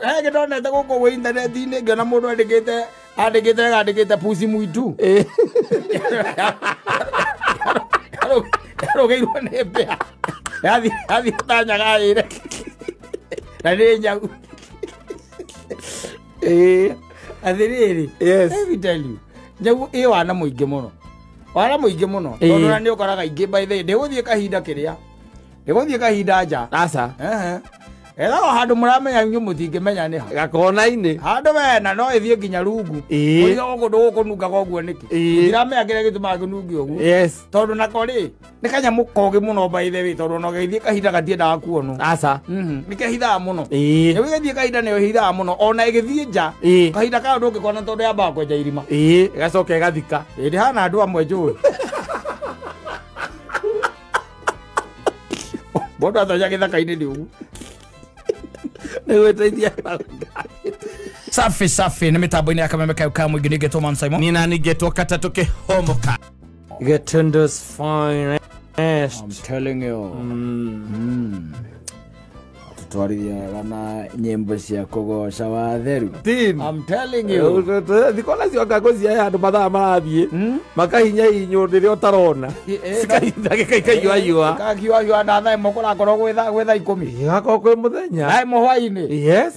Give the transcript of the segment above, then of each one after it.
Ege ndonete guku wi internet-ini ngiona mundu andikite pusi mwitu. Arogeirwo nĩ mbĩa. Yathi tanyagaĩre. Na nĩ nyau. Athirĩrĩ. Yes. Let me tell you. Nyau ĩ wana mũingĩ mũno. Wana mũingĩ mũno. Tondũ na nĩ ũkoraga ingĩ by the way ndĩgũthiĩ kahinda kĩrĩa. Ndĩgũthiĩ kahinda nja. Aca. Ela handu muramenya nyu mutingimenya ni gakona-ini handu wena no ithie nginya rungu uiga ogundu gukununga goguo niki ndiramenya kire gituma gunungi oguo yes tondu nako ri ni kanyamu kogi muno by the way tondu no geithie kahinda gatiendaga kuono aca ni kahithaa muno ni wigithie kahinda ni hithaa muno ona igithie nja kahinda ka ndu ngikona tondu yamba kwenja irima gacoka gathika ndi hana andu amwe njui bodo athaja githaka-ini ni ugu Safi, na mitambo-ini ya Kameme Kauka mwingi nigetwo Man Simon. Nina nigetwo Kata Tukihomoka. Getunder's finest. I'm telling you. Tutwarithia na nyimbo cia kugoca watheru. I'm telling you. Thikona cionga ngũcia andũ mathaa marathiĩ makahinya inyo rĩrĩa ũtarona cikahinda gĩkaiyũa kakiwa na thaa ĩmwe kũrakorwo gwetha ikũmi gĩgakorwo kwĩ mũthenya thaa ĩmwe hwaĩ-inĩ yes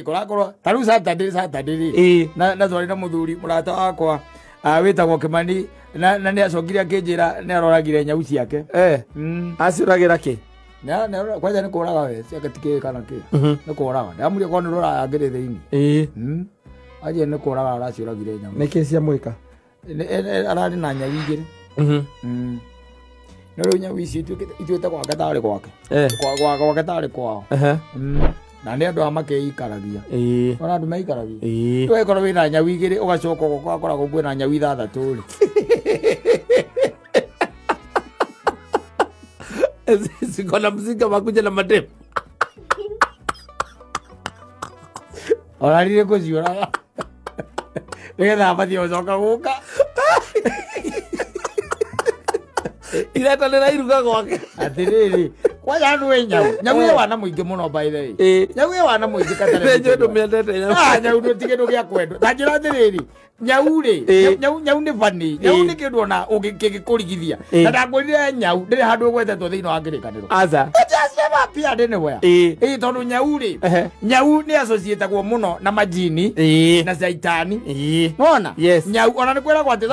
kũrakorwo ta rĩu Saturday na twarĩ na mũthuri mũrata wakwa wĩtagwo Kĩmani na nĩ acokire akĩnjĩra nĩ aroragire nyau ciake aciũragĩra kĩ kwanja nĩ kũraga we ciake tikĩĩ kana kĩ nĩ kũraga ndamũria korwo nĩ rũraya ngĩrĩ thĩinĩ anjĩra nĩ kũraga araciũragire nyau nĩkĩ ciamwĩka ararĩ na nyau igĩrĩ no rĩu nyau ici ituĩte gwake tarĩ gwake gwake tarĩ kwao na nĩ andũ makeikaragia ona andũ meikaragia twĩkorwo wĩna nyau igĩrĩ ũgacoka ũgakoragwo kwĩna nyau ithathatũ rĩ sikona mzinga makuja na madem orarire kuziora nĩgetha abatie gũcoka gũka ireta nĩrairuga gwake atĩrĩrĩ kwanja andũ wĩ nyau ĩ wana mũingĩ mũno by the way nyau ĩ wana mũingĩ katarĩ ndũ mĩendete nyau ndũ ti kĩndũ gĩa kwendwo ta njĩra atĩrĩrĩ nyau rĩ nyau nĩ bani nyau nĩ kĩndũ ona ũngĩkũrigithia na ndakwĩrire nyau ndĩrĩ handũ ũgwetetwo thĩinĩ wa kĩrĩkanĩro aca pia anywhere tondu nyau ri nyau ni associatagwo muno na majini na saitani nona nyau ona ni kwera gwate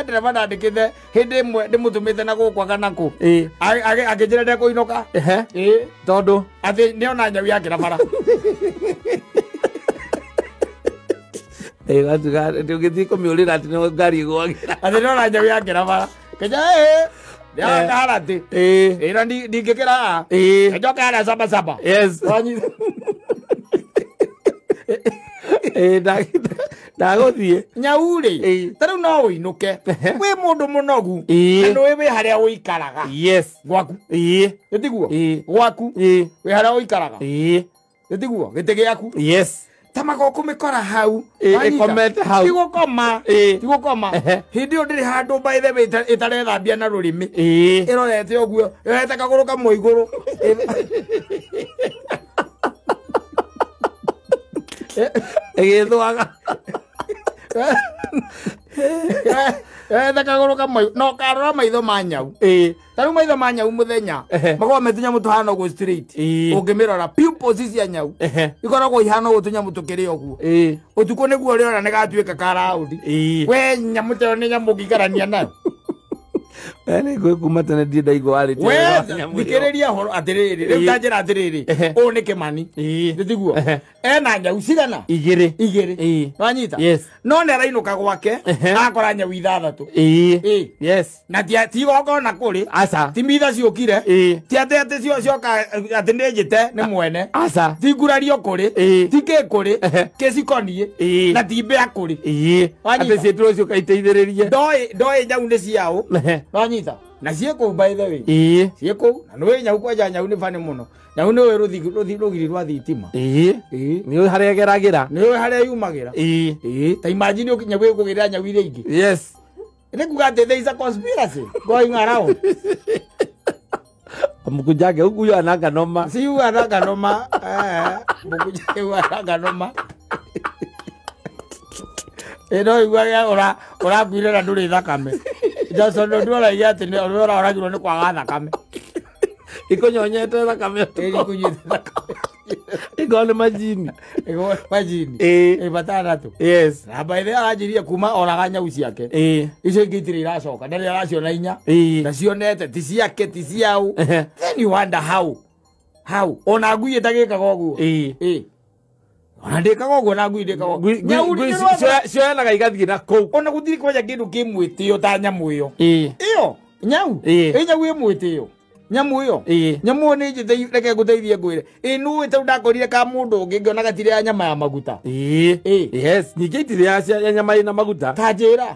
ndereba ndandikithe hindi imwe ndimutumite na gukwaga naku akijira ndekuinoka tondu athi ni ona nyau yake na bara gatuga ndũgĩthiĩ kũmĩũrĩra atĩ nĩ ngari ĩgwagira athi ni ona nyau yake na bara keja ya karate ira ndingĩkĩra njoke harĩa saba yes ndagũthiĩ nyau rĩ ta rĩu no ũinũke wĩ mũndũ mũnogu na nĩwĩ wĩ harĩa ũikaraga gwaku gĩtiguo gwaku wĩ harĩa ũikaraga gĩtiguo gĩtĩ gĩaku tamako kumikora hau ikomete hau igukoma hindi ĩyo ndĩrĩ handũ by the way itarethambia na rũrĩmĩ ĩrorete ũguo yohete kagũrũ kamwe igũrũ ĩgĩthwaga yohete kagũrũ kamwe no karora maitho ma nyau tarĩu maitho ma nyau mũthenya makoragwo me tũnyamũ tũhana ũguo straight ũngĩmĩrora pupils cia nyau ikoragwo ihana ũguo tũnyamũ tũkĩrĩ ũguo ũtukũ nĩguo ũrĩona nĩ gatuĩka karaundi we nyamũ ta ĩyo nĩ nyamũ ũngĩikarania nayo nĩ kuma tene ndirĩ ndaigua warĩtie thikĩrĩria horo atĩrĩrĩ rĩu ta njĩra atĩrĩrĩ ũũ nĩ Kĩmani ndĩtiguo ena nyau cigana igĩrĩ wanyita no nĩ arainũka gwake akora nyau ithathatũ na ti gogona kũrĩ ti mitha ciũkire ti atĩ cioka atĩ nĩ njĩte nĩ mwene ti ngurario kũrĩ ti kĩ kũrĩ kĩ cikoniĩ na ti mbĩa kũrĩ atĩ ciĩtũrwo cioka iteithĩrĩrie ndoĩ nyau nĩ ciaũ wanyita na ciĩkũu by the way ciĩkũu na nĩwĩ nyau kwanja nyau nĩ bani mũno nyau nĩwĩ rũgiri rwa thitima nĩũĩ harĩa geragĩra nĩũĩ harĩa yumagĩra ta imagine nyau ĩkũgĩrĩra nyau iria ingĩ nĩ kuga atĩ there is a conspiracy going around Mukujage huyu ananga noma. Si huyu ananga noma. Mukujage huyu ananga noma. Eno igwa ora kwire na nduri thakame. Jason ndura yate ni ora giro ni kwaga thakame. Ikonyonyete thakame. Ikunyite thakame. Igole majini. Igole majini. Batara tu. Yes. Aba ile arajiria kuma oraga nyau ciake. Icio ingitire iracoka. Ndari araciona inya. Na cionete ti ciake ti ciau. Then you wonder how. Ona ngui itagika goguo. Ona ndikaga uguo na ngui ndikaga. Cionaga igathie na kou. Ona guthiri kwaja kindu kimwitio ta nyamu iyo. Iyo nyau. Nyau imwitio. Nyamu iyo. Nyamu ni njithei reke guteithie ngwire. Nu ite ndakorire ka mundu ungi ngiona gatire ya nyama ya maguta. Yes, nyingi itire ya nyama ina maguta. Tajira.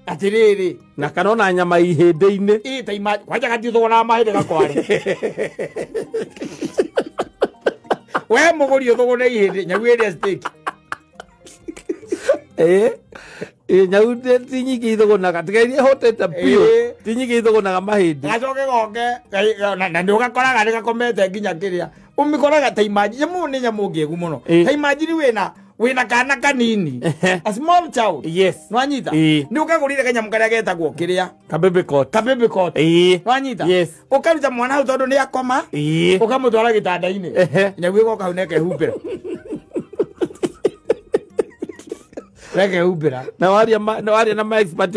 Atiriri na kanona nyama ihinde-ini. Taima kwaja gathi thogona mahinde gakware. We muguri thogona ihinde nyau ire steak. Nyau tinyiki thogona gatigaire hotete pio. Tinyiki thogona mahinde. Gacoke goke na ndio gakoraga ni gakomete nginya kiria. Umikoraga taimaji nyamu ni nyamu ngegu muno. Taimaji ni wina kana kanini. A small child. Yes. Nwanyita. Ni ukagurire kanyamu karia getagwo kiria. Kabebe coat. Kabebe coat. Nwanyita. Yes. Ukaruta mwana hau tondu ni akoma. Ukamutwara gitanda-ini. Nyagu igoka hau neke humbira. Reke humbira. Na waria na ma expert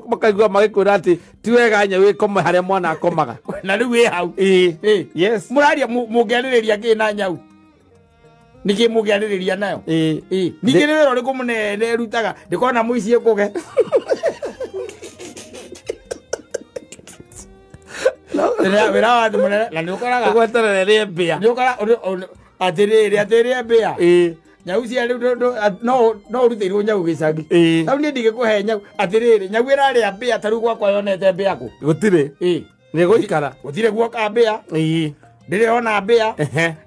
makaigua magikwira ati ti wega nyau ikoma haria mwana akomaga. Na riu wi hau. Yes. Muraria mungiaririria ki na nyau. Niki mugiaririria nayo. Niki rero riku munene rutaga ndikona muicie kuge. Wira wa ndu munene na ndikoraga gwetera ri mbia. Ndikora atiriri mbia. Nyau cia riu no urutirwo nyau gicagi. Tau ni ndigikuhe nyau atiriri nyau iraria mbia taru gwakwa yonete mbia ku. Gutire. Ni guikara. Gutire gwoka mbia. Ndiriona mbia.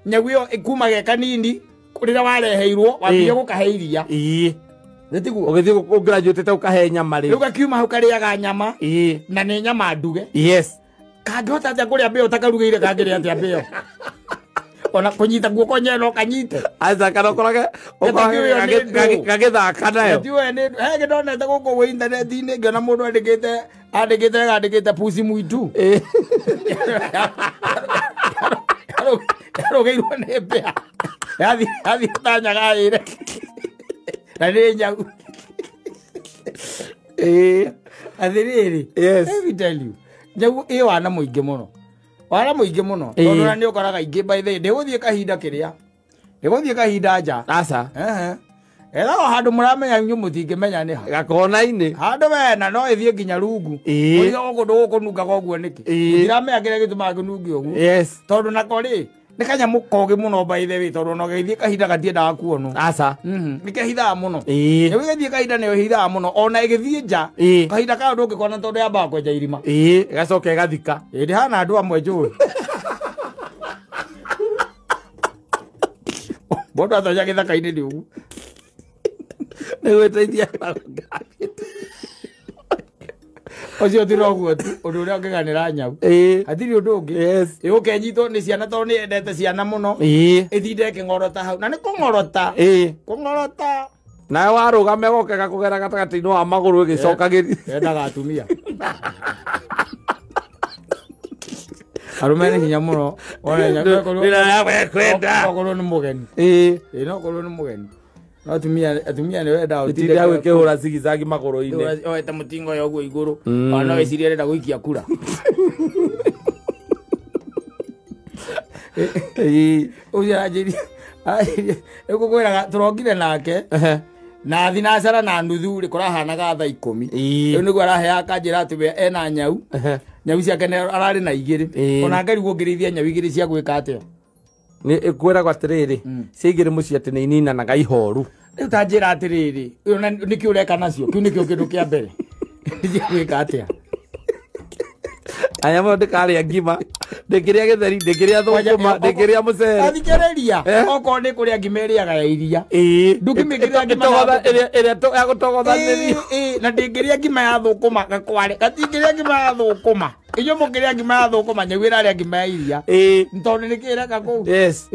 Nyau iyo ikumage kanini kurira wareheirwo wathie gukahe iria. Nitiguo ugithie ugraduate ta ukahe nyama ri. Ruga kiuma hau kariaga nyama. Na ni nyama nduge. Yes. Kangihota atia kuria mbia utakarugire kangiria atia mbia. Ona kunyita guoko nyeno kanyite. Aza karokorage kagithaka nayo. Ndiwe ni ngidonete guku wi internet-ini ngiona mundu andikite pusi mwitu. Yarogeirwo ni mbia. Yathi tanyaga ire. Na ni nyau. Athiriri. Yes. Let me tell you. Nyau iyo wana muingi muno. Wana muingi muno. Tondu na ni ukoraga ingi by the way ndiguthie kahinda kiria. Ndiguthie kahinda nja. Asa. Era handu muramenya nyu mutingimenya ni ha. Gakona-ini. Handu wena no ithie nginya rungu. Uyo gundu gukununga goguo niki. Ndiramenya kiria gituma gunungi uguo. Yes. Tondu nako ri ni kanyamu kogi muno by the way tondu no githie kahinda gatiendaga kuonwo. Asa. Ni kahithaa muno. Ni githie kahinda ni hithaa muno ona igithie nja. Kahinda ka ndu ngikona tondu yamba kwenja irima. Gacoke gathika. Ndi hana andu amwe njui. Bodo atonya githaka-ini ni ugu. Ni gweteithia Ocio tiroguo tu undu uria ungiganira nyau. Hatiri undu ungi. Ukenyitwo ni ciana tondu ni endete ciana muno. Ithinde iking'orota hau na ni kung'orota. Kung'orota. Na warugame goke gakugera gatagati-ini wa maguru igicokagiri. Endaga atumia. Arume ni hinya muno. Ona nyau ko kwenda. Ko ni mugeni. No ko ni mugeni. No atumia ni wenda utinde awe kehura zigizagi maguru-ini. Oete mutingo yo guo iguru. Ona weciria renda guikia kura. Uja ajiri. Ekukwiraga turongire nake. Na thinacara na nuthu ri kurahanaga thaa 10. Riu niguo arahea kanjira ati we ena nyau. Nyau ciake arari na igiri. Ona ngarigwo ngirithia nyau igiri cia gwika atia. Ni ikwiragwo atiriri ciigiri muci ati ni ininanaga ihoru. Riu tanjira atiriri niki ureka nacio kiu nikio kindu kia mbere. Ndithia gwika atia. aya mo ndikaria ngima ndikiria githeri ndikiria thukuma ndikiria mucere athikereria oko ni kuria ngimeriaga ya iria ndukimikiria ngima ĩrĩa ya gũtogothanĩria na ndingiria ngima ya thukuma gakware gatingiria ngima ya thukuma iyo mukiria ngima ya thukuma nyawira aria ngima ya iria ntondu nikireka kuu yes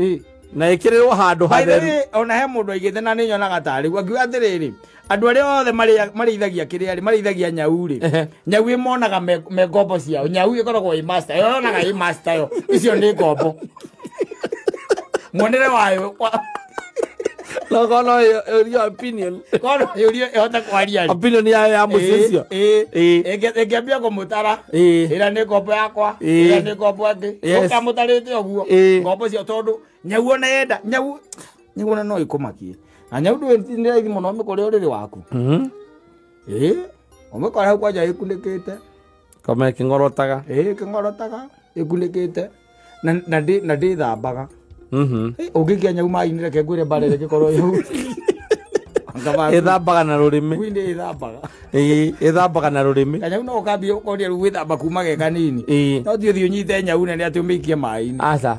na ikirirwo handu hatheru ona he mundu aigite na ni nyonaga tari gwakiuga atiriri andu aria othe marĩithagia kĩrĩa marĩithagia nyau rĩ nyau ĩmonaga me ngombo ciao nyau ĩkoragwo ĩ master yonaga ĩ master yo icio nĩ ngombo mwonere wayo no kono your opinion kono yurio ehota kwaria opinion ya mucicio ĩngĩambia kũmũtara ĩra nĩ ngombo yakwa ĩra nĩ ngombo angĩ ũkamũtarĩte ũguo ngombo cio tondũ nyau ona yenda nyau ona no ĩkũmakie na nyau nĩ raithi mũno ũmĩkore ũrĩrĩ waku ũmĩkore hau kwanja ĩkunĩkĩte kome kĩng'orotaga ĩkunĩkĩte na ndĩthambaga ũngĩkia nyau maĩ-inĩ reke ngwĩre mbarere gĩkorwo yau ĩthambaga na rũrĩmĩ gwĩndĩ ĩthambaga ĩthambaga na rũrĩmĩ kanyau no ũkambia ũkoria rĩu gwĩthamba kuma ge kanini no thiĩ ũthiĩ ũnyite nyau nene atĩ ũmĩikie maĩ-inĩ aca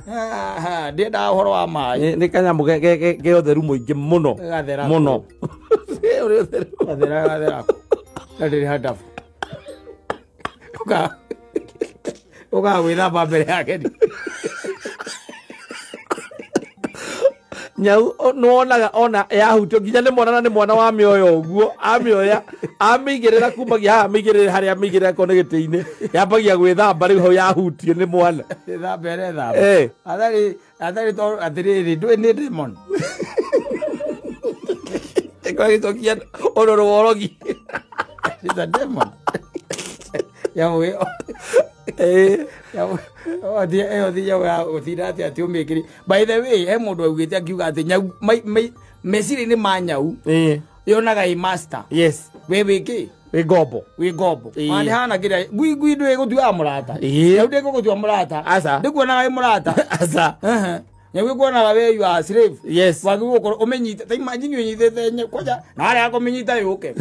ndĩendaga ũhoro wa maĩ nĩ kanyamũ ge ũtheru mũingĩ mũno mũno gathera na ndĩrĩ handabu ũkaga gwĩthamba mbere yake nyau nuonaga ona yahutio nginya nĩ mwana na nĩ mwana wa mĩoya ũguo amĩoya amĩigĩrĩra kumagia haha amĩigĩrĩra harĩa amĩigĩrĩra ko nĩ gĩtĩ-inĩ yambagia gwĩthamba rĩu hau yahutio nĩ mwana athari atĩrĩrĩ ndũĩ nĩ demon gĩcokia ũrũrũ worogi it's a demon yawe by the way he mundu augite akiuga ati nyau meciri-inĩ ma nyau yonaga ĩ master yes we wiki wi ngombo mani hana kĩrĩa ngui ndũĩ gũtuaga mũrata nyau ndĩgũgũtua mũrata ndĩkuonaga ĩ mũrata nyau ĩkuonaga we you are slave yes wagĩrĩirwo gũkorwo ũmĩnyite ta imagine ũnyitĩte kwanja na harĩa akũmĩnyita yũke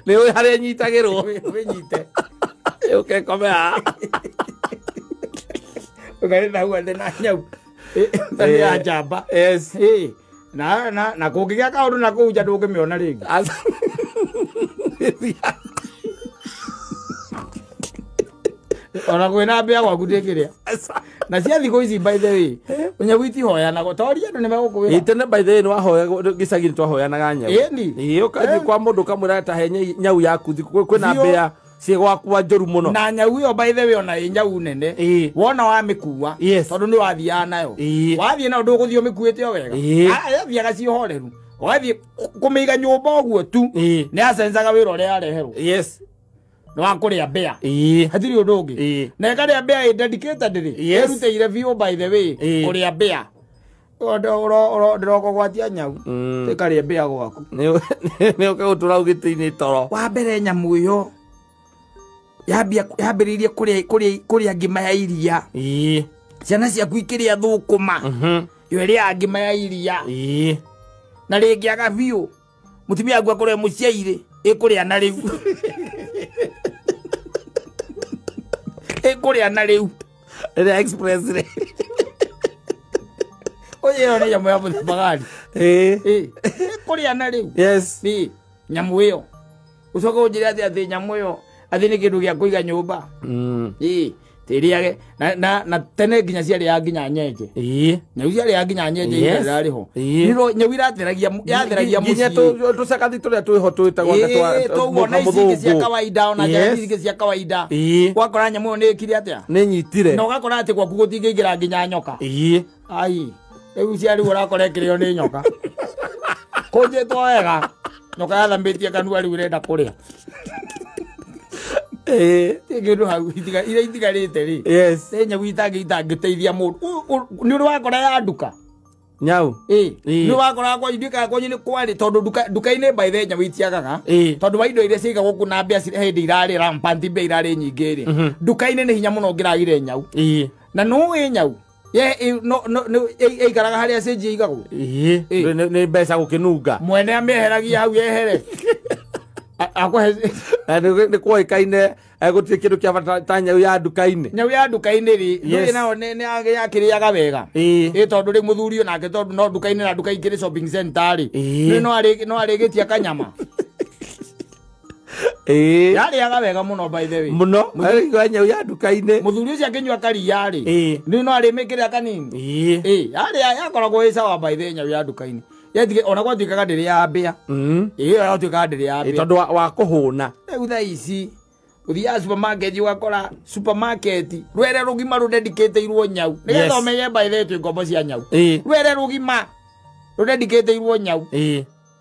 nĩ ũĩ harĩa nyitagĩrwo ũmĩnyite yũke kome haha ũkarĩta hau atĩ na nyau nĩ ya njamba yes na kũngĩgĩa kaũndũ na kũu nja ndũngĩmĩona rĩngĩ ona kwĩna mbĩa gwaku ndĩkĩrĩa na cia thikũ ici by the way nyau itihoyanago toria andũ nĩ megũkwĩra tene by the way nĩ wahoya gĩcagi-inĩ twahoyanaga nyau ũkathiĩ kwa mũndũ ũkamwĩra ta he nyau yaku kwĩna mbĩa ciĩ gwakwa njũru mũno na nyau ĩyo by the way ona ĩ nyau nene wona wamĩkua tondũ nĩ wathiaga nayo wathiĩ nayo ndũgũthiĩ ũmĩkuĩte o wega yathiaga ciĩ horeru wathiĩ kũmĩiga nyũmba ũguo tu nĩ acenjaga wĩra ũrĩa yareherwo nĩ wa kũrĩa mbĩa hatirĩ ũndũ ũngĩ na ĩkarĩa mbĩa ĩ dedicated rĩ ĩrutĩire biũ by the way kũrĩa mbĩa ndĩrokũgwatia nyau ĩkarĩa mbĩa gwaku nĩ ũke gũtũra ũgĩtĩ-inĩ toro wa mbere nyamũ ĩyo yambĩrĩirie kũrĩa ngima ya iria ciana ciaku ikĩrĩa thũkũma yo ĩrĩaga ngima ya iria na rĩngĩaga biũ mũtumia waku akũrĩa mũciairĩ ĩkũrĩa na rĩu ĩkũrĩa na rĩu rĩrĩa express rĩ oye ĩyo nĩ nyamũ ya mũthemagari ĩkũrĩa na rĩu nyamũ ĩyo ũcoka ũnjĩre atĩ nyamũ ĩyo atĩ nĩ kĩndũ gĩa kũiga nyũmba tĩrĩage na tene nginya ciarĩaga nginya nyenje nyau ciarĩaga nginya nyenje irarĩ ho nyau yatheragia nginya tũcakathi tũrĩa twĩho twĩtagwo na ici ingĩ cia kawaida ona njarathi ingĩ cia kawaida gwakora nyamũ ĩyo nĩ ĩkire atĩa nĩ nyitire na ũgakora atĩ gwaku gũtingĩingĩra nginya nyoka ai rĩu ciarĩ ũrakora ĩkĩrĩo nĩ nyoka kũnjĩtwo wega nyoka yathambĩtie kanua rĩu ĩrenda kũrĩa kĩndũ hau iria itigarĩte rĩ nĩ nyau itangĩteithia mũndũ nĩ ũrĩ wakora ya nduka nyau nĩ wakora nduka kwanyu nĩ kwarĩ tondũ nduka-inĩ by the nyau itiagaga tondũ wa indo iria ciaigagwo gũkũ na mbĩa hĩndĩ irarĩ rampant mbĩa irarĩ nyingĩ rĩ nduka-inĩ nĩ hinya mũno ngĩragire nyau na no ĩ nyau ĩikaraga harĩa cenji ĩigagwo nĩ mbeca gũkĩnunga mwene amĩeheragia hau yehere nĩ kũĩkaine gutire kindu kia bata ta nyau ya nduka-ini. Nyau ya nduka-ini ri ni nao ni yakiriaga wega tondu ri muthuri onake tondu no nduka-ini na nduka ingiri shopping center ri ni no arigitia kanyama yariaga wega muno by the way muno nyau ya nduka-ini muthuri ucio akinyua karia ri ni no arimikira kanini yakoragwo i sawa by the way nyau ya nduka-ini yetige ona gwatuikaga ndiri ya mbia yatuikaga ndiri ya mbia tondu wa kuhuna riu thaa ici uthia supermarket ugakora supermarket rwere rugima rudedicate-irwo nyau nigetha umenye by the way twi ngombo cia nyau rwere rugima rudedicate-irwo nyau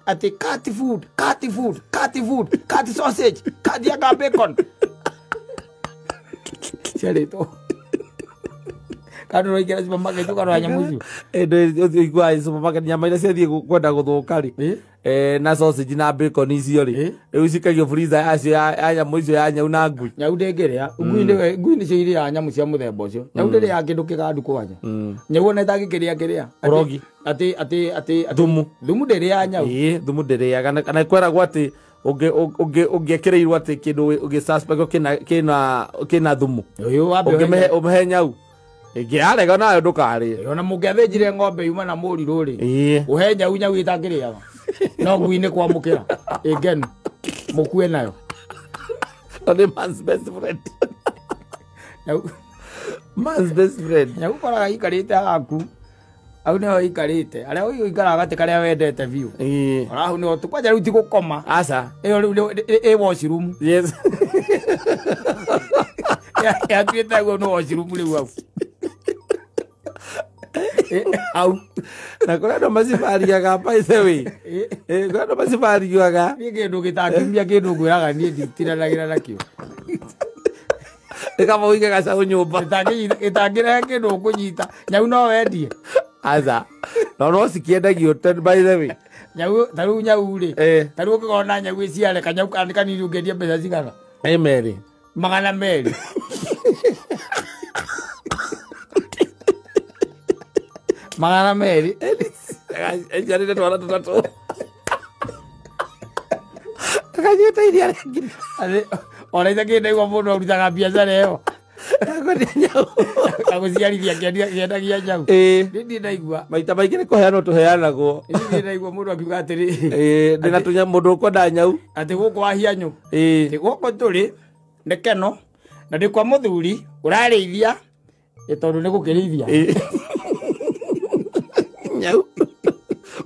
ati cat food cat sausage cat ya bacon charito kadu roikera supermarket ukarora nyamu icio endo igwa supermarket nyama ira ciathie kwenda guthuka ri na sausage na bacon icio ri riu cikagio freezer acio ya nyamu icio ya nyau na ngui nyau ndengerea ngui ni cio iria nyamu cia muthemba ucio nyau ndiri ya kindu kigandu kwanja nyau ona itagikiria urogi ati thumu ndiri ya nyau thumu ndiri ya kana kweragwo ati ungekireirwo ati kindu ugisaspect kina thumu uyu umehe nyau Ingiarega nayo ndukari. Ona mungiathĩnjire ng'ombe yuma na mũrirũ ri. Uhe nyau itangĩrĩaga. No ngui-inĩ kwamũkĩra. Ingenu. Mũkue nayo. Only man's best friend. Man's best friend. Nyau koraga ikarĩte haku. Au nĩho ikarĩte. Arĩa ũyũ ikaraga gatĩ karĩa wendete biũ. Orahu nĩho kwanja rĩu ti gũkoma. Aca. Ĩyo rĩu washroom. Yes. Yatuĩte guo no washroom rĩu au. Au na kora ndo macibariaga by the way kora ndo macibariaga ni kindu gitangimia kindu ngwiraga ni nditiranagira nakio kama uige gacaũ nyũmba itangira kindu kunyita nyau no wendie aza no cikiendagio by the way nyau taru nyau ri taru ukigona nyau iciare kanyau kanini ungendia mbeca cigana Mary 200 200 ejarire twara tutatu akanyita iria rengi ona ithakinde gwa mundu arutaga biacara iyo aguciarithia kiendagia nyau ndi ndaigua maita maingi ni kuheanwo tuheanagwo ndi ndaigua mundu akiuga atiri ndina tunya mundu ukwenda nyau ati guku ahianyu ti guku turi ni keno na ndi kwa muthuri urarĩithia tondu ni gukirĩithia nyau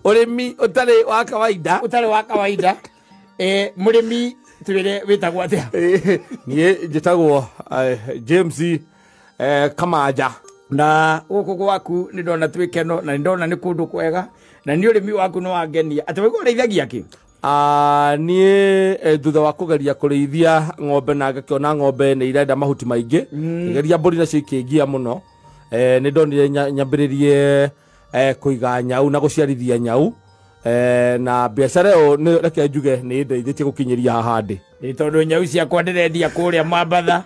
urimi utari wa kawaida murimi twire witagwo atia nie njitagwo James Kamanja na guku gwaku ni ndona twikeno na ndona ni kundu kwega na ni urimi waku no wangenia ati wigwo reithagia ki nie thutha wa kugeria kurĩithia ng'ombe na ngakiona ng'ombe ni irenda mahuti maingi ngeria mburi nacio ikingia muno ni ndonire nyambĩrĩrie kuiga nyau na guciarithia nyau na biacara yo ni reke njuge ni ndeithĩtie gukinyiria haha ndi tondu nyau ciakwa ndirendia kuria Mambatha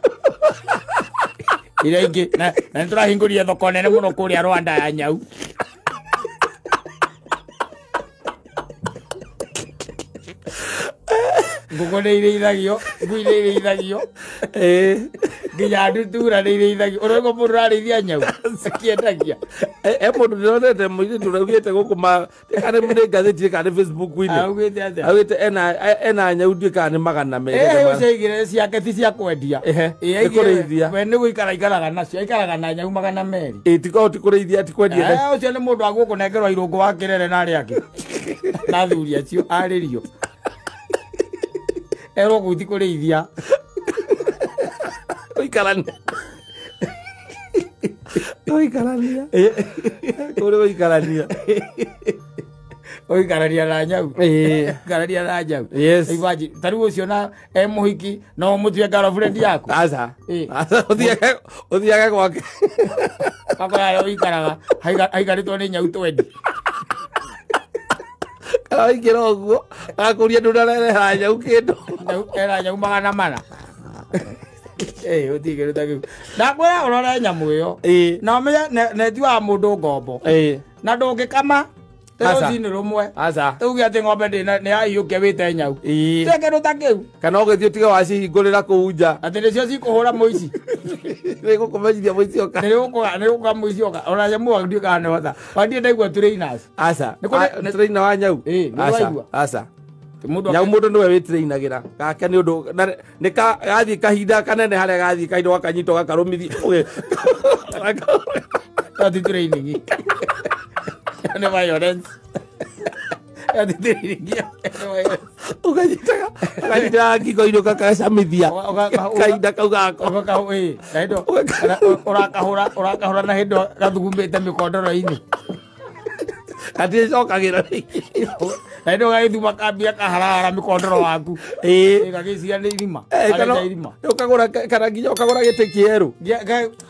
ira ingi na nitũrahingũria thoko nene muno kuria Rwanda ya nyau ngũkũ nĩ irĩithagio ngui nĩ irĩithagio nginya ndutura nĩ irĩithagio ũrauga mũndũ ũrarĩithia nyau akiendagia mũndũ ndĩronete mũirĩtu ũraugĩte gũkũ kana nĩ ngathĩti kana Facebook-inĩ augĩte atĩa augĩte ena nyau ndiũ kana nĩ 200 ũciaigire ciake ti cia kwendia nĩ kũrĩithia we nĩ gũikara ikaraga nacio aikaraga na nyau 200 ti kũrĩithia ti kwendia ũcio nĩ mũndũ agũkũnengerwo irũngũ wa kĩrere na arĩa angĩ na athuri acio arĩrio ero guti kurĩithia oikarania kuri oikarania na nyau karania na nyau yes ivaji taru ucio na muhiki no mutue girlfriend yaku aza uthiaga gwake akora oikaraga haigaritwo ni nyau 20 aikira oguo akuria ndurarehera nyau kindu era nyau 400 utigere tagi ndakwira urore nyamu iyo na umenya netiwa mundu ngombo na ndungikama Tero zini rumwe. Asa. Tugi ati ng'ombe ni aiyuke wite nyau. Teke ndo takiu. Kana ugethi utige waci hingurira kuunja. Ati nicio cikuhura muici. Niko kumenyithia muici oka. Niko muici oka. Ona nyamu wangu kana hota. Wandie ndaigua trainers. Asa. Trainer wa nyau. Asa. Asa. Mundu niwe witirainagira gake ni undu ni gathi kahinda kanene haria gathi kahinda wakanyito gakarumithia ati training ne violence ati training ukanyita ngingo ino gakacamithia kahinda kau gako kaindo urakahura na hindo gathugumbite mikondoro-ini ati cokagira Naindo gaithuma kambia kaharahara mikondoro waku. Gagiciria ni irima. Irima. Ukagura kana nginya ukagura gite kieru.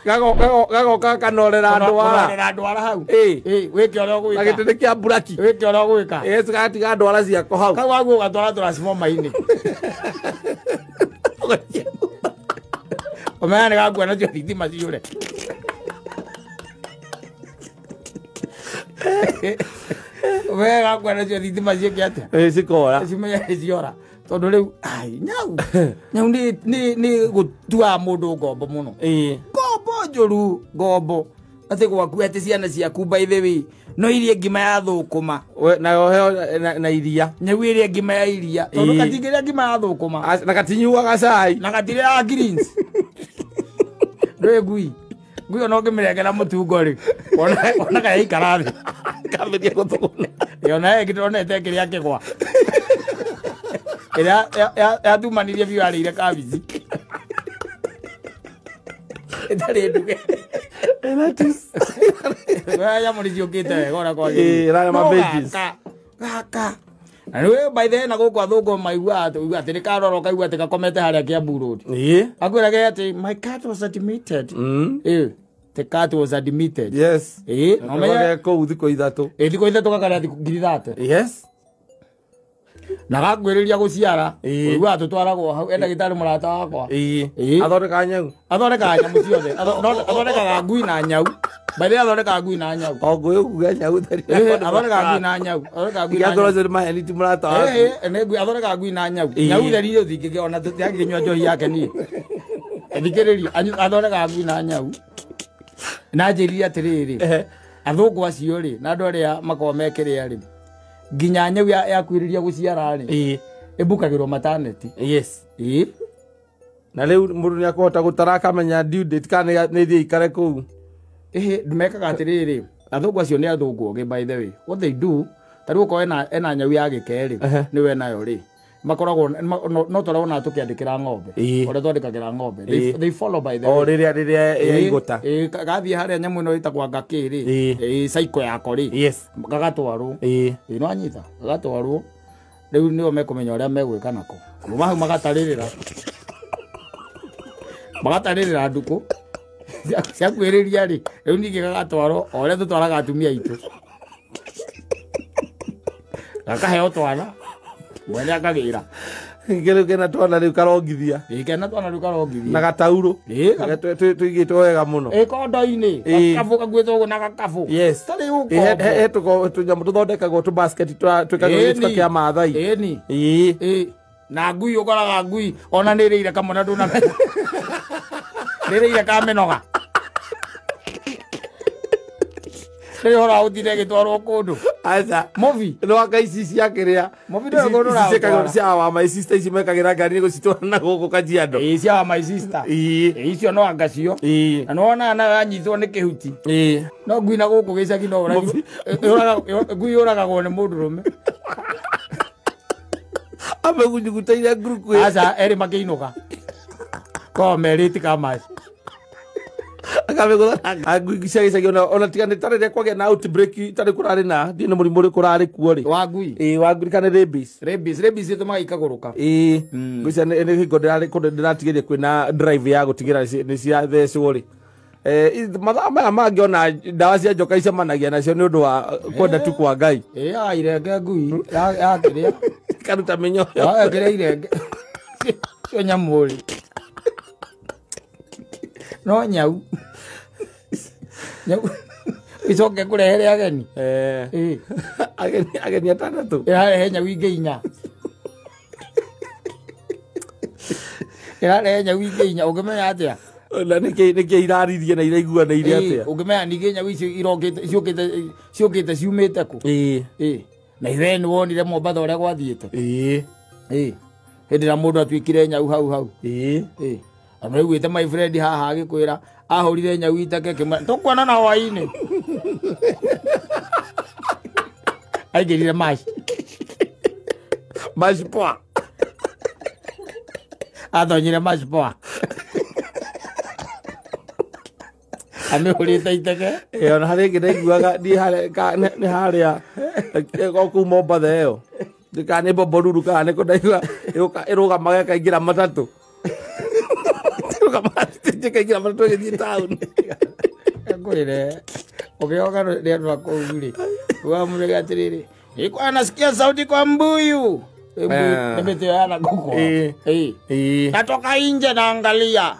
Gagoka kanorera ndwara. Kanorera ndwara hau. Wike ora gwika. Gagite kia buraki. Wike ora gwika. Gatiga ndwara ciako hau. Kau wagu gatwara turacimoma-ini. Omena gakua nacio thitima ciure. Wega kwa nacio thitima cieke atia cikora cimenya ciora tondu riu nyau ni gutua mundu ngombo muno ngombo njuru ngombo ati gwaku ati ciana ciaku by the way no irie ngima ya thukuma na heo na iria nyau irie ngima ya iria tondu gatingiria ngima ya thukuma na gatinyuaga cai na gatire ya greens ndwe ngui ona ngimirengera mutungo ri ona ga ikara thi kamberia guthuguna yona ekitonete kiria kigwa ira ya tumanirie biarire kabici etari nduge ya muri ukite wega ora kwa ra ma pages kaka Anwe by the na gukwa thugo maigua ati ni karoro kaigua ati gakomete haria Kiambu Road. Akwira ge ati my cat was admitted. The cat was admitted. Yes. No me ko thiko ithatu. Thiko ithatu gakara ngiri thate. Yes. Na gakwereria guciara. Uigua atutwaragwo hau enda gitari murata wakwa. Athondeka nyau. Athondeka nyamu ciothe. Athondeka ngui na nyau. Baile athondeka ngui na nyau. Ngui kuga nyau thari. Athondeka ngui na nyau. Athondeka ngui na nyau. Ngoro ma eliti murata wakwa. Ne ngui athondeka ngui na nyau. Nyau thari uthingike ona tuthangire nyua njohi yake ni. Thikiriria athondeka ngui na nyau. Na njiri atiriri athungu acio ri na andu aria makorwo mekire ri nginya nyau yakwiriria guciara ri ibukagirwo maternity. Yes. Na riu mundu ni akohota gutara akamenya due date kana ni thie ikare kuu ndumekaga atiriri athungu acio ni athungu oge by the way what they do tari ko ena nyau ya gikeri ni we nayo ri makoragwo no torona tukiandikira ng'ombe ore twandikagira ng'ombe they follow by the riria igota gathie haria nyamu no itagwa ngakiri cycle yako ri yes gagatwarwo no anyita gagatwarwo riu nio mekumenya uria megwika nako kuma hau magataririra nduku cia kwiriria ri riu ningi gagatwarwo oria tutwaraga atumia itu gakaheo twana mwene akagira ngere kena twana riu karongithia kena twana riu karongithia na gatauro tuigitwo wega muno kondo-ini gakabu kagwitwo na gakabu yes tari uko tuko tunyamu tuthondekagwo tu basket twikagwo kia mathai na ngui ukoraga ngui ona ni rire kamwe nduna rire kamenoga hora utire gitwarwo kundu aza movie no akaisi ciakiria movie ndo ngorora cikagwo cia wa my sister ici mekagira ngari ni gucitwara na guku Kajiado cia wa my sister icio no angacio na no na anyitwo ni kihuti no ngui na guku gicagi no ngui uragagwo ni mundu rume amegunyugutaire nguruku aza eri makiinuka ko meriti kama akamegotha agugicagicagi ona tigane tarire kwagia na outbreak tari kurari na ndine murimu ri kurari kuo ri wa ngui wa ngui kana rabies itumaga ikaguruka ngwica ni hingo ndiratigiria kwina drive ya gutigira ni cia thecwo ri mathaa maya mangi ona ndawa cia njoka icemanagia nacio ni undu wa kwenda tu kwa Ngai irenge ngui yakiria karuta minyo yakiria irenge cio nyamuri no nyau icoke kurehere ageni ageni atandatu irarehe nyau ingĩ inya irarehe nyau ingĩ inya ũngĩmenya atĩa na nĩkĩ iraririe na iraiguanĩire atĩa ũngĩmenya ningĩ nyau icio ciũkĩte ciumĩte kũ na ithe nĩwonire Mombatha ũrĩa gwathiĩte hĩndĩ ĩrĩa mũndũ atuĩkire nyau hau andũ aiguĩte my friend haha agĩkwĩra ahũrire nyau itake tũkuonana hwaĩ-inĩ aingĩrire mash poa athonyire mash poa amĩhũrĩte itake ona harĩ ĩngĩ ndaiguaga nĩ harĩa kũu Mombatha ĩyo kana nĩ Bomboruru kana nĩkũ ndaigua ĩrũgamaga ĩkaingĩra matatũ ĩkaingĩra matatũ ĩgĩthiĩ taũni ngũrĩre ũgĩoka nĩ andũ a kũu rĩ ũgamũrĩga atĩrĩrĩ nilikuwa nasikia sauti kwa mbuyu nimeteana kuko natoka nje naangalia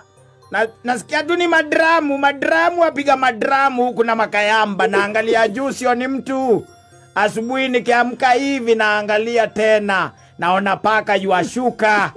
nasikia tu ni madramu apiga madramu kuna makayamba naangalia juu sio ni mtu asubuhi nikiamka hivi naangalia tena naona paka yuashuka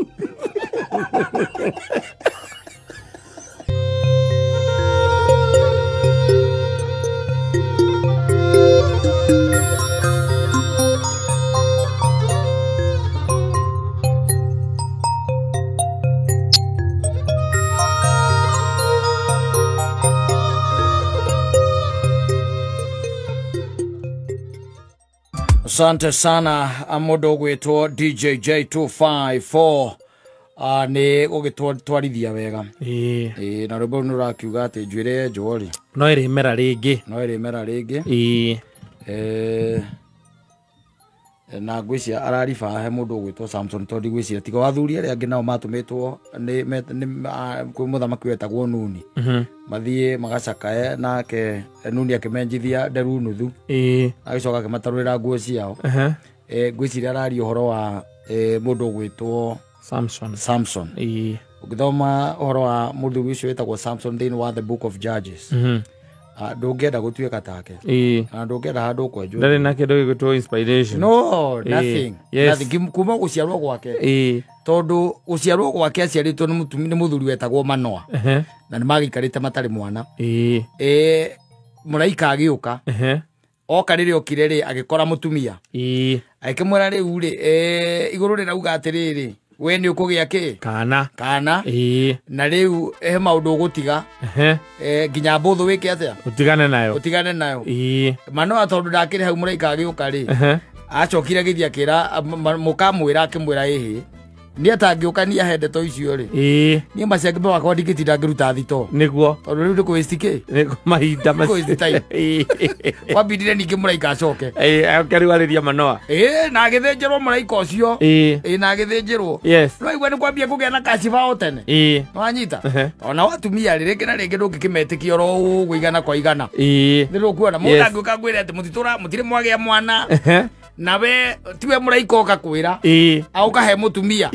Asante sana amodo gwetwo DJ J254 ni gugitwarithia wega na rwimbo nurakiuga ati njwire njori no irimera ringi na ngwĩcia arariba he mundu gwitwo Samson tondi ngwĩcia tiga wathuri aria angi nao matumitwo ni kwĩ muthamaki wetagwo Nuni mathie magacakae nake Nuni akimenjithia nderu nuthu agicoka akimatarurira nguo ciao ngwĩciria arari uhoro wa mundu gwitwo Samson ukithoma uhoro wa mundu ucio wetagwo Samson thĩinĩ wa the book of Judges ndũngĩenda gũtuĩka take na ndũngĩenda handũ kwenjwo ndarĩ na kĩndũ gĩgwĩtwo inspiration no nothing kuma gũciarwo gwake tondũ gũciarwo gwake aciarĩtwo nĩ mũthuri wetagwo Manoa na nĩ magĩikarĩte matarĩ mwana mũraika agĩũka oka rĩrĩa okire rĩ agĩkora mũtumia akĩmwĩra rĩu rĩ igũrũ rĩrauga atĩrĩrĩ we nĩ ũkũgĩa kĩ kana na rĩu he maũndũ ũgũtiga nginya mbũthũ wĩke atĩa ũtigane nayo Manoa tondũ ndakĩrĩ hau mũraika agĩũka rĩ acokire gĩthiĩ akĩra mũkamwĩra akĩmwĩra ĩhĩ nĩ atangĩũkania he ndeto icio rĩ niĩ maciangĩ wakwa ndingĩtinda ngĩruta thito nĩguo tondũ rĩu ndĩkũ waste kĩ mahinda kwambindire ningĩ mũraika acoke akĩrĩwarĩria Manoa na agĩthĩnjĩrwo mũraika ũcio na agĩthĩnjĩrwo no igua nĩ kwambia kũgĩa na kashifa o tene nĩwanyita ona watumia rĩ rĩngĩ na rĩngĩ ndũngĩkĩmetĩkia oro ũguo igana kwa igana nĩrũkuona mũndũ angĩũka ngwĩre atĩ mũtirĩ mwagĩa mwana nawe tiwe mũraika oka kwĩra aukahe mũtumia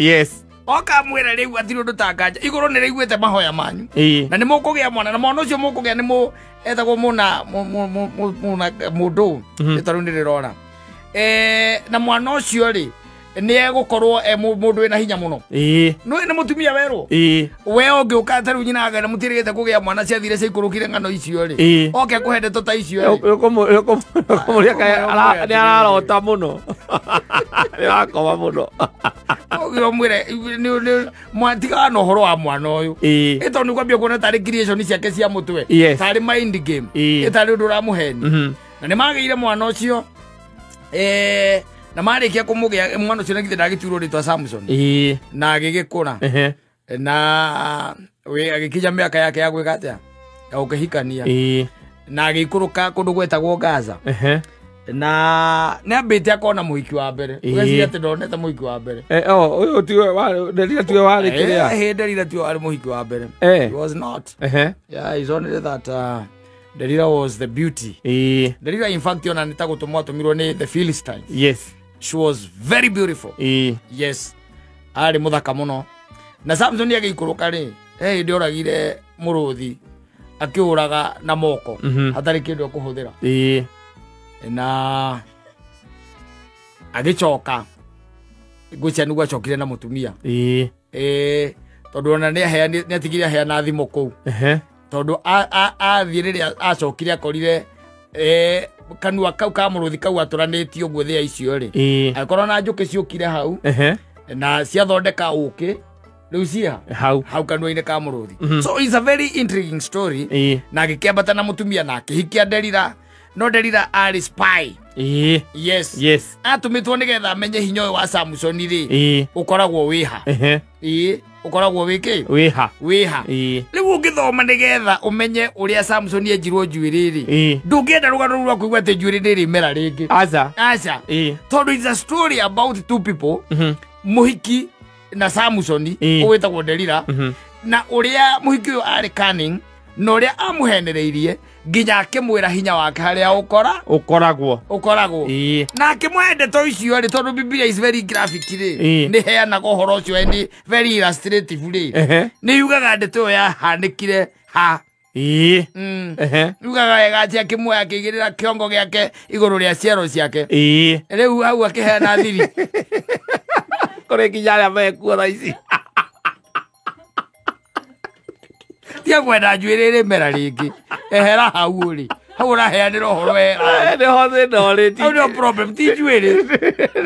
oka mwĩra rĩu atirĩ ũndũ ta nganja igũrũ nĩ rĩiguĩte mahoya manyu na nĩ mũkũgĩa mwana na mwana ũcio mũkũgĩa nĩ etagwo mũndũ ĩtarũ nĩ rĩrona na mwana ũcio rĩ nĩ egũkorwo mũndũ wĩna hinya mũno nĩ mũtumia werwo we ũngĩũka tarĩu nyina agana mũtirĩgĩte kũgĩa mwana ciathire ciaikũrũkire ng'ano icio rĩ oke kũhe ndeto ta icio nĩ ararota mũno nĩ arakoma mũno ũgĩo mwĩre mwatigaga na ũhoro wa mwana ũyũ ĩtondũ nĩ kwambia kuona tarĩ creation ciake cia mũtwe tarĩ mind game ĩtarĩ ũndũ ũramũheni na nĩ magĩire mwana ũcio na marĩkia kũmũgĩa mwana ũcio nagithe ndagĩtuirwo rĩtwa Samson na agĩgĩkũra na agĩkinya mĩaka yake ya gwĩka atĩa ya gũkĩhikania na agĩikũrũka kũndũ gwetagwo Gaza na nĩ ambĩte akona mũhiki wa mbere ũgeciria atĩ ndonete mũhiki wa mbere ũyũ Delila tiwe warĩ kĩrĩa Delila tiwe warĩ mũhiki wa mbere he was not yeah he's only that Delila was the beauty Delila in fact ona nĩ ta gũtũmwo atũmirwo nĩ the Philistines she was very beautiful yes arĩ mũthaka mũno na Samson agĩikũrũka rĩ hĩndĩ oragire mũrũthi akiuraga na moko hatari kindu kuhuthira na agicoka ngwicia niguo acokire na mutumia tondu ona ni atigire heana thimu kuu tondu athie riria acokire akorire kanua kau ka muruthi kau aturanitio guthia icio ri akorwo na njuki ciukire hau na ciathondeka uki riu cia hau kanua-ini ka muruthi so it's a very intriguing story na agikiambata na mutumia na akihikia Delila no Delila ari spy yes atumitwo nigetha amenye hinya uyu wa Samson ri ukoragwo wiha ukoragwo wiki wiha riu ungithoma nigetha umenye uria Samson enjirwo njuiri ri ndungienda rugano rwa kuigwa ati njuiri ni mera ringi aca tondu it's a story about two people muhiki na Samson uwitagwo Delila na uria muhiki uyu ari cunning na uria amuhenereirie nginya akimwira hinya wake haria ukoragwo na akimwende to icio ri tondu Biblia is very graphic ri ni heanaga uhoro ucio ni very illustrative ri ni yugaga ndeto yo yahanikire ha yugaga wega ati akimwoya akigirira kiongo giake iguru ria ciero ciake riu hau akiheana thiri kore kinyara mekuo raici tia kwenda njuiri ri mera ringi ehera hau ri hau uraheanira uhoro wega ni hothe ndoriti hau no problem ti njuiri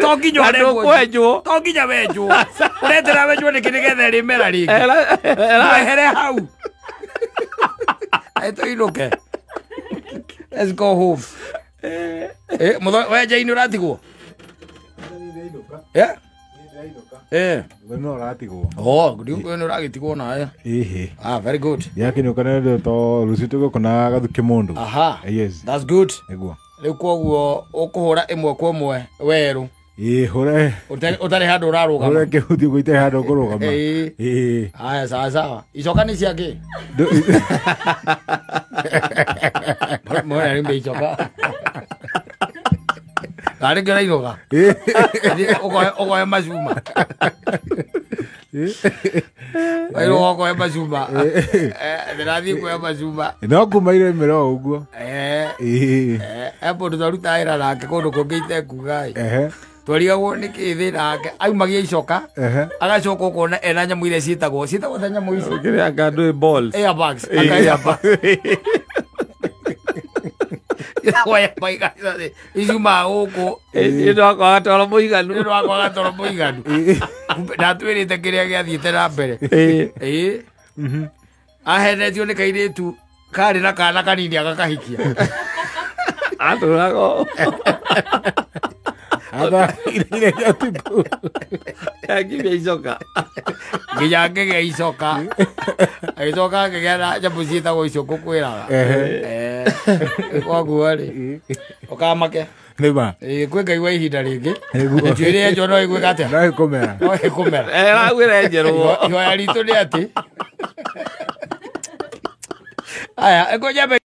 to nginya kwenjwo to nginya wenjwo uretera wenjwo ni kinigetha ri mera ringi ehere hau eto iruke let's go home weja ino ratigwo no ratigwo ndio no ragitigwo na very good yakinyuka ndio to rucitugo kuna gathuke mundu yes that's good eguo riu koguo ukuhura imwe kwa imwe weru hore utari handu urarugama hore kihuthi guite handu kurugama haya sawa icoka ni ciake mwana rimbe icoka ari gera iroga ogoe mazuma ayo ogoe mazuma ndirathi kwa mazuma no kumaire mero uguo epo ndaruta ira nake kundu kungite kugai twarigagwo ni kithi nake aumagia icoka agacoka ukona ena nyamu ile citagwo ta nyamu ici kire akandu balls airbags akaiabags Waya baiga izuma huko ndo akatoro muiganu na twirite kiria giathiite na mbere ahenetio ni kairitu kari na kana kanini agakahikia aturago ada ile ya tuku akibia icoka nginya icoka aicoka ngigera jabu ciitagwo icoku kwiraga kwaguo ri ukamake niba kwi ngaigua ihinda ringi njuiri enjwo no igwika atia no ikumera ragwira enjerwo ihoya ritu ni ati aya eko nyabe